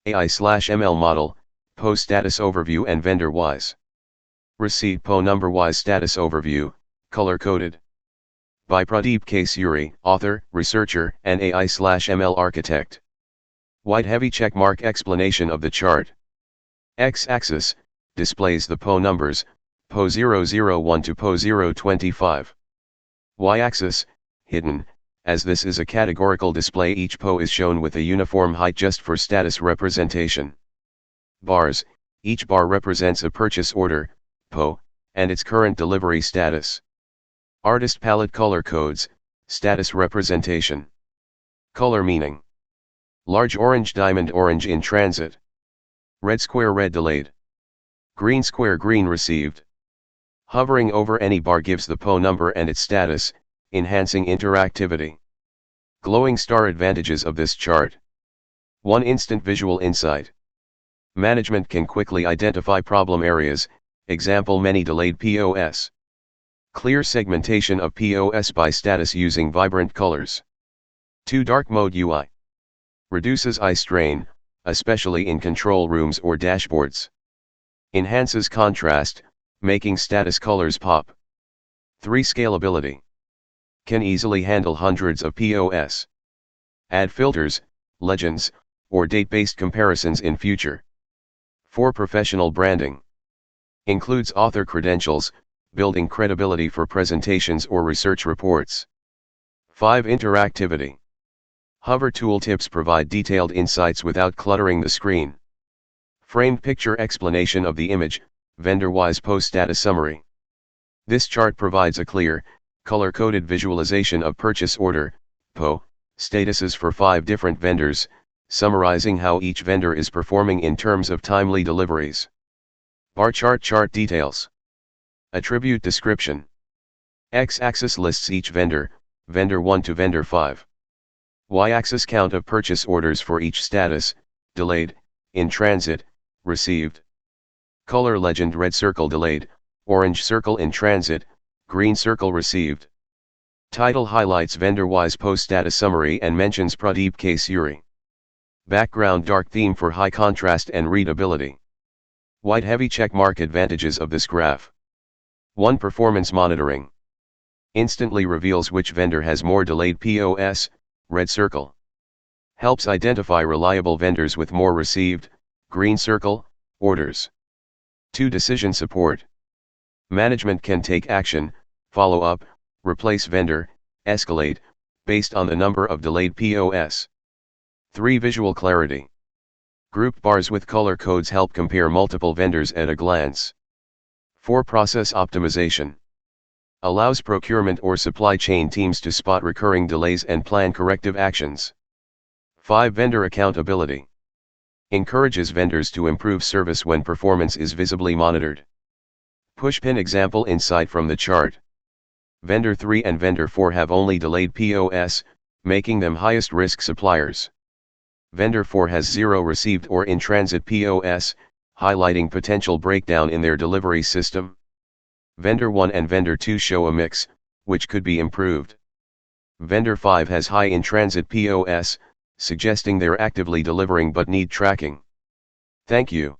AI/ML model, PO status overview and vendor-wise. Receipt PO number-wise status overview, color-coded. By Pradeep K. Suri, author, researcher, and AI/ML architect. White heavy checkmark explanation of the chart. X-axis, displays the PO numbers, PO 001 to PO 025. Y-axis, hidden, as this is a categorical display, each PO is shown with a uniform height just for status representation. Bars, each bar represents a purchase order, PO, and its current delivery status. Artist palette color codes, status representation. Color meaning. Large orange diamond orange in transit. Red square red delayed. Green square green received. Hovering over any bar gives the PO number and its status, enhancing interactivity. Glowing star advantages of this chart. 1. Instant visual insight. Management can quickly identify problem areas, example many delayed POS. Clear segmentation of POS by status using vibrant colors. 2. Dark mode UI. Reduces eye strain, especially in control rooms or dashboards. Enhances contrast, making status colors pop. 3. Scalability. Can easily handle hundreds of POS. Add filters, legends, or date-based comparisons in future. 4. Professional branding. Includes author credentials, building credibility for presentations or research reports. 5. Interactivity. Hover tooltips provide detailed insights without cluttering the screen. Framed picture explanation of the image, vendor-wise PO status summary. This chart provides a clear, color-coded visualization of purchase order, PO, statuses for 5 different vendors, summarizing how each vendor is performing in terms of timely deliveries. Bar chart details. Attribute description. X-axis lists each vendor, vendor 1 to vendor 5. Y-axis count of purchase orders for each status, delayed, in transit, received. Color legend: red circle delayed, orange circle in transit, green circle received. Title highlights vendor-wise PO status summary and mentions Pradeep K. Suri. Background dark theme for high contrast and readability. White heavy checkmark advantages of this graph. 1. Performance monitoring. Instantly reveals which vendor has more delayed POS, red circle. Helps identify reliable vendors with more received, green circle, orders. 2. Decision support. Management can take action, follow up, replace vendor, escalate, based on the number of delayed POS. 3. Visual clarity. Grouped bars with color codes help compare multiple vendors at a glance. 4. Process optimization. Allows procurement or supply chain teams to spot recurring delays and plan corrective actions. 5. Vendor accountability. Encourages vendors to improve service when performance is visibly monitored. Pushpin example insight from the chart. Vendor 3 and Vendor 4 have only delayed POS, making them highest risk suppliers. Vendor 4 has 0 received or in-transit POS, highlighting potential breakdown in their delivery system. Vendor 1 and Vendor 2 show a mix, which could be improved. Vendor 5 has high in-transit POS, suggesting they're actively delivering but need tracking. Thank you.